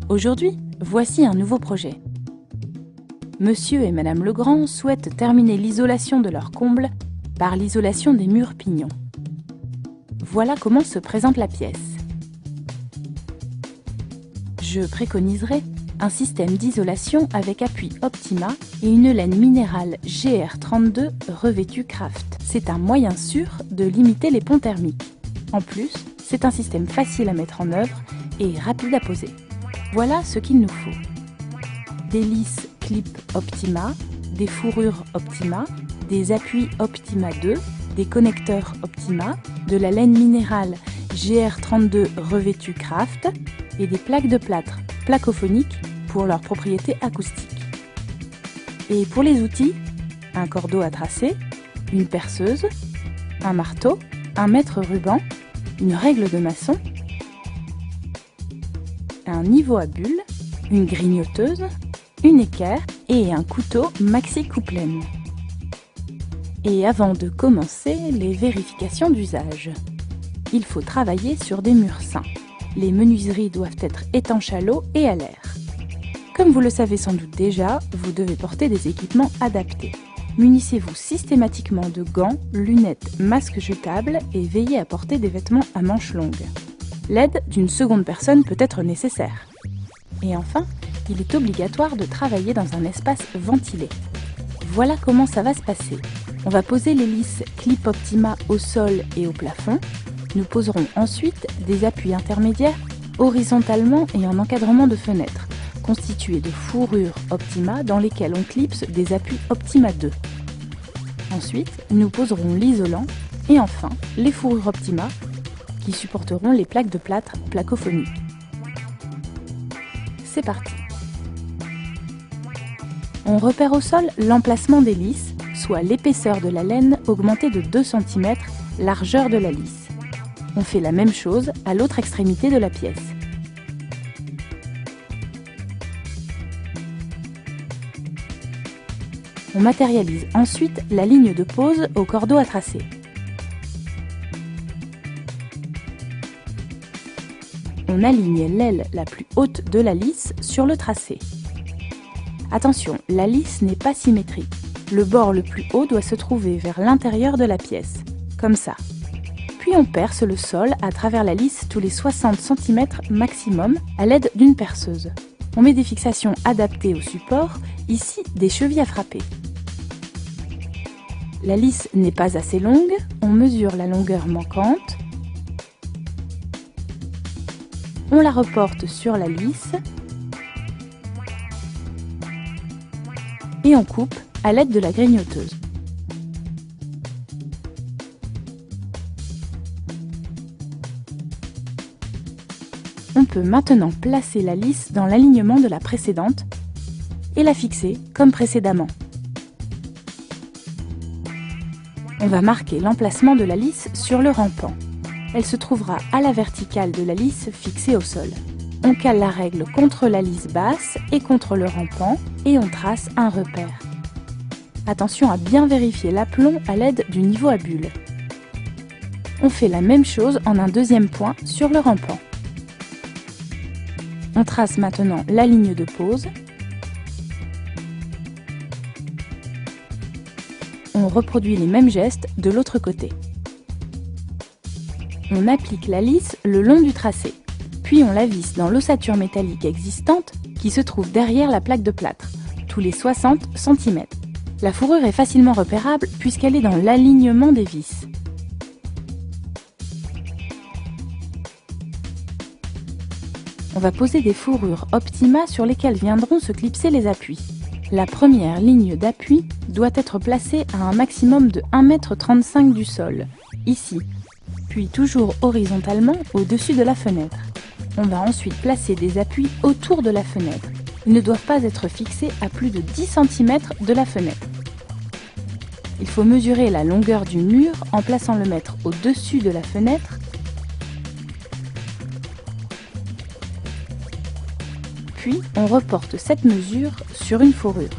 Aujourd'hui, voici un nouveau projet. Monsieur et Madame Legrand souhaitent terminer l'isolation de leur comble par l'isolation des murs pignons. Voilà comment se présente la pièce. Je préconiserai un système d'isolation avec appui Optima et une laine minérale GR32 revêtue Craft. C'est un moyen sûr de limiter les ponts thermiques. En plus, c'est un système facile à mettre en œuvre et rapide à poser. Voilà ce qu'il nous faut. Des lisses clip Optima, des fourrures Optima, des appuis Optima 2, des connecteurs Optima, de la laine minérale GR32 revêtue Craft et des plaques de plâtre placophoniques pour leurs propriétés acoustiques. Et pour les outils, un cordeau à tracer, une perceuse, un marteau, un mètre ruban, une règle de maçon, un niveau à bulles, une grignoteuse, une équerre et un couteau maxi coupe-laine. Et avant de commencer, les vérifications d'usage. Il faut travailler sur des murs sains. Les menuiseries doivent être étanches à l'eau et à l'air. Comme vous le savez sans doute déjà, vous devez porter des équipements adaptés. Munissez-vous systématiquement de gants, lunettes, masques jetables et veillez à porter des vêtements à manches longues. L'aide d'une seconde personne peut être nécessaire. Et enfin, il est obligatoire de travailler dans un espace ventilé. Voilà comment ça va se passer. On va poser les lisses Clip Optima au sol et au plafond. Nous poserons ensuite des appuis intermédiaires horizontalement et en encadrement de fenêtres, constitués de fourrures Optima dans lesquelles on clipse des appuis Optima 2. Ensuite, nous poserons l'isolant et enfin les fourrures Optima qui supporteront les plaques de plâtre placophoniques. C'est parti. On repère au sol l'emplacement des lisses, soit l'épaisseur de la laine augmentée de 2 cm, largeur de la lisse. On fait la même chose à l'autre extrémité de la pièce. On matérialise ensuite la ligne de pose au cordeau à tracer. On aligne l'aile la plus haute de la lisse sur le tracé. Attention, la lisse n'est pas symétrique. Le bord le plus haut doit se trouver vers l'intérieur de la pièce, comme ça. Puis on perce le sol à travers la lisse tous les 60 cm maximum à l'aide d'une perceuse. On met des fixations adaptées au support, ici des chevilles à frapper. La lisse n'est pas assez longue, on mesure la longueur manquante. On la reporte sur la lisse et on coupe à l'aide de la grignoteuse. On peut maintenant placer la lisse dans l'alignement de la précédente et la fixer comme précédemment. On va marquer l'emplacement de la lisse sur le rampant. Elle se trouvera à la verticale de la lisse fixée au sol. On cale la règle contre la lisse basse et contre le rampant et on trace un repère. Attention à bien vérifier l'aplomb à l'aide du niveau à bulles. On fait la même chose en un deuxième point sur le rampant. On trace maintenant la ligne de pose. On reproduit les mêmes gestes de l'autre côté. On applique la lisse le long du tracé, puis on la visse dans l'ossature métallique existante qui se trouve derrière la plaque de plâtre, tous les 60 cm. La fourrure est facilement repérable puisqu'elle est dans l'alignement des vis. On va poser des fourrures Optima sur lesquelles viendront se clipser les appuis. La première ligne d'appui doit être placée à un maximum de 1,35 m du sol, ici, puis toujours horizontalement au-dessus de la fenêtre. On va ensuite placer des appuis autour de la fenêtre. Ils ne doivent pas être fixés à plus de 10 cm de la fenêtre. Il faut mesurer la longueur du mur en plaçant le mètre au-dessus de la fenêtre, puis on reporte cette mesure sur une fourrure.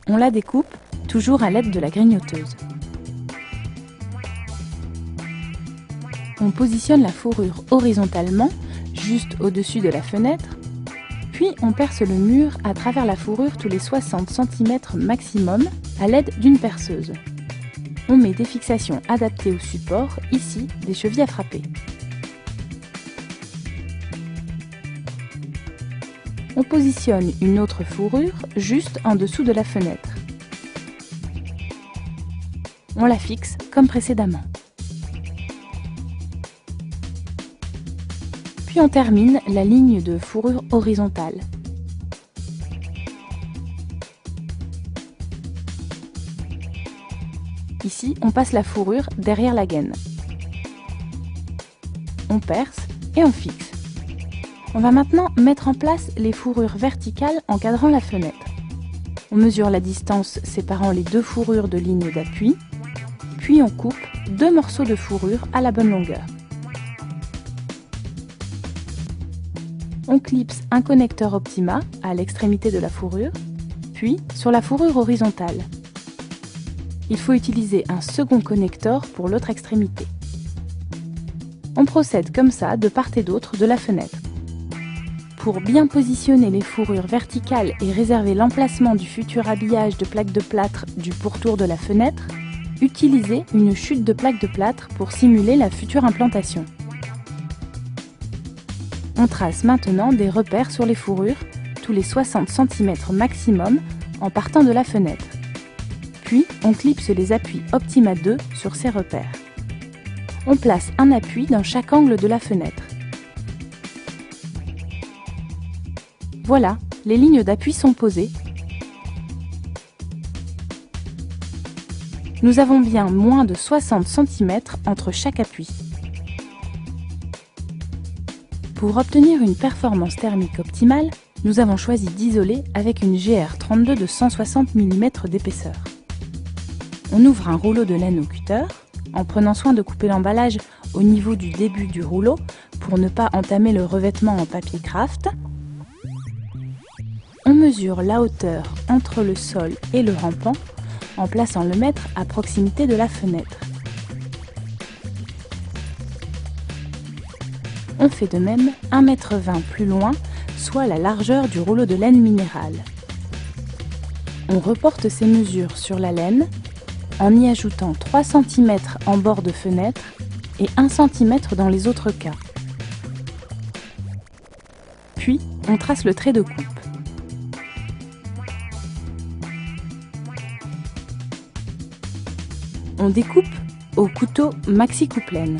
On la découpe, toujours à l'aide de la grignoteuse. On positionne la fourrure horizontalement juste au-dessus de la fenêtre, puis on perce le mur à travers la fourrure tous les 60 cm maximum à l'aide d'une perceuse. On met des fixations adaptées au support, ici des chevilles à frapper. On positionne une autre fourrure juste en dessous de la fenêtre. On la fixe comme précédemment. Puis on termine la ligne de fourrure horizontale. Ici, on passe la fourrure derrière la gaine. On perce et on fixe. On va maintenant mettre en place les fourrures verticales encadrant la fenêtre. On mesure la distance séparant les deux fourrures de ligne d'appui, puis on coupe deux morceaux de fourrure à la bonne longueur. On clipse un connecteur Optima à l'extrémité de la fourrure, puis sur la fourrure horizontale. Il faut utiliser un second connecteur pour l'autre extrémité. On procède comme ça de part et d'autre de la fenêtre. Pour bien positionner les fourrures verticales et réserver l'emplacement du futur habillage de plaques de plâtre du pourtour de la fenêtre, utilisez une chute de plaques de plâtre pour simuler la future implantation. On trace maintenant des repères sur les fourrures, tous les 60 cm maximum, en partant de la fenêtre. Puis, on clipse les appuis Optima 2 sur ces repères. On place un appui dans chaque angle de la fenêtre. Voilà, les lignes d'appui sont posées. Nous avons bien moins de 60 cm entre chaque appui. Pour obtenir une performance thermique optimale, nous avons choisi d'isoler avec une GR32 de 160 mm d'épaisseur. On ouvre un rouleau de laine au cutter, en prenant soin de couper l'emballage au niveau du début du rouleau pour ne pas entamer le revêtement en papier craft. On mesure la hauteur entre le sol et le rampant en plaçant le mètre à proximité de la fenêtre. On fait de même 1,20 m plus loin, soit la largeur du rouleau de laine minérale. On reporte ces mesures sur la laine en y ajoutant 3 cm en bord de fenêtre et 1 cm dans les autres cas. Puis, on trace le trait de coupe. On découpe au couteau maxi couplaine.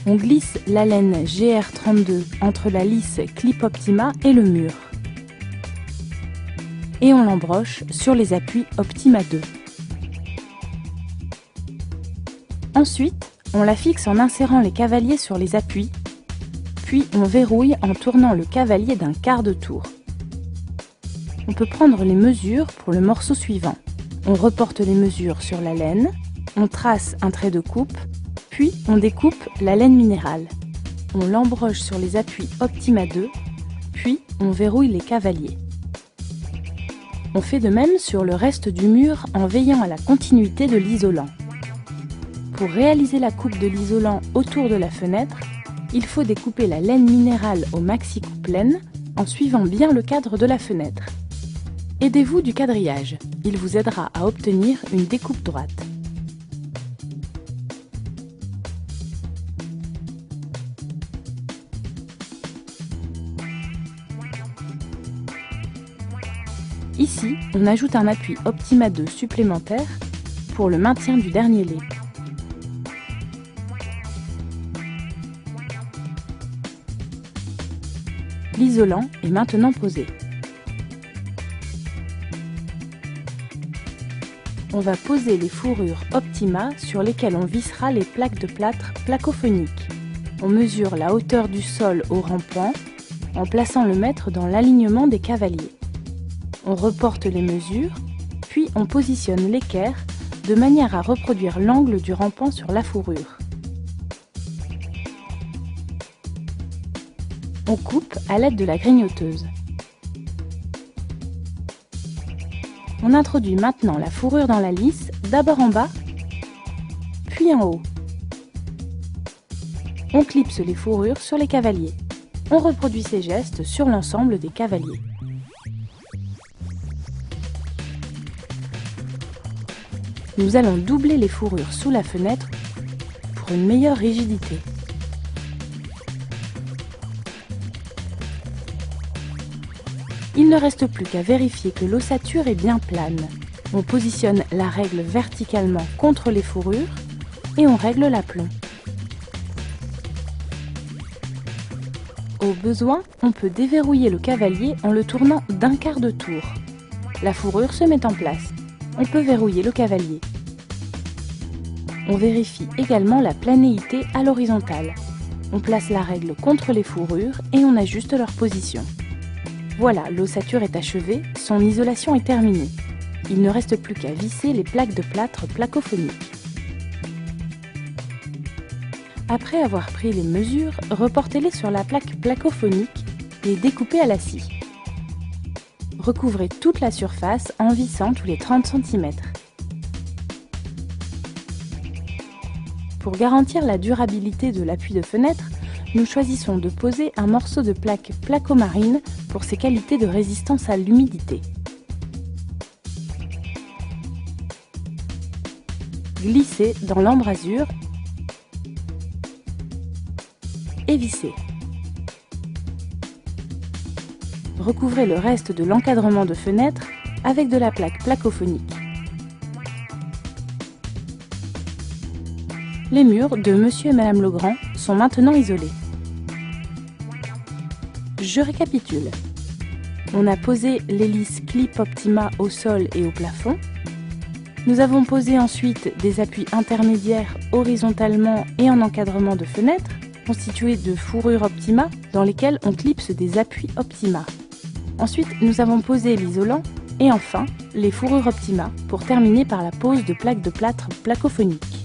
On glisse la laine GR32 entre la lisse Clip Optima et le mur. Et on l'embroche sur les appuis Optima 2. Ensuite, on la fixe en insérant les cavaliers sur les appuis, puis on verrouille en tournant le cavalier d'un quart de tour. On peut prendre les mesures pour le morceau suivant. On reporte les mesures sur la laine, on trace un trait de coupe, puis on découpe la laine minérale. On l'embroche sur les appuis Optima 2, puis on verrouille les cavaliers. On fait de même sur le reste du mur en veillant à la continuité de l'isolant. Pour réaliser la coupe de l'isolant autour de la fenêtre, il faut découper la laine minérale au maxi couplaine en suivant bien le cadre de la fenêtre. Aidez-vous du quadrillage, il vous aidera à obtenir une découpe droite. Ici, on ajoute un appui Optima 2 supplémentaire pour le maintien du dernier lait. L'isolant est maintenant posé. On va poser les fourrures Optima sur lesquelles on vissera les plaques de plâtre placophoniques. On mesure la hauteur du sol au rampant en plaçant le mètre dans l'alignement des cavaliers. On reporte les mesures, puis on positionne l'équerre de manière à reproduire l'angle du rampant sur la fourrure. On coupe à l'aide de la grignoteuse. On introduit maintenant la fourrure dans la lisse, d'abord en bas, puis en haut. On clipse les fourrures sur les cavaliers. On reproduit ces gestes sur l'ensemble des cavaliers. Nous allons doubler les fourrures sous la fenêtre pour une meilleure rigidité. Il ne reste plus qu'à vérifier que l'ossature est bien plane. On positionne la règle verticalement contre les fourrures et on règle l'aplomb. Au besoin, on peut déverrouiller le cavalier en le tournant d'un quart de tour. La fourrure se met en place. On peut verrouiller le cavalier. On vérifie également la planéité à l'horizontale. On place la règle contre les fourrures et on ajuste leur position. Voilà, l'ossature est achevée, son isolation est terminée. Il ne reste plus qu'à visser les plaques de plâtre placophoniques. Après avoir pris les mesures, reportez-les sur la plaque placophonique et découpez à la scie. Recouvrez toute la surface en vissant tous les 30 cm. Pour garantir la durabilité de l'appui de fenêtre, nous choisissons de poser un morceau de plaque placomarine pour ses qualités de résistance à l'humidité. Glissez dans l'embrasure et vissez. Recouvrez le reste de l'encadrement de fenêtre avec de la plaque placophonique. Les murs de Monsieur et Madame Legrand sont maintenant isolés. Je récapitule. On a posé l'hélice Clip Optima au sol et au plafond. Nous avons posé ensuite des appuis intermédiaires horizontalement et en encadrement de fenêtre, constitués de fourrures Optima dans lesquelles on clipse des appuis Optima. Ensuite, nous avons posé l'isolant et enfin les fourrures Optima pour terminer par la pose de plaques de plâtre placophonique.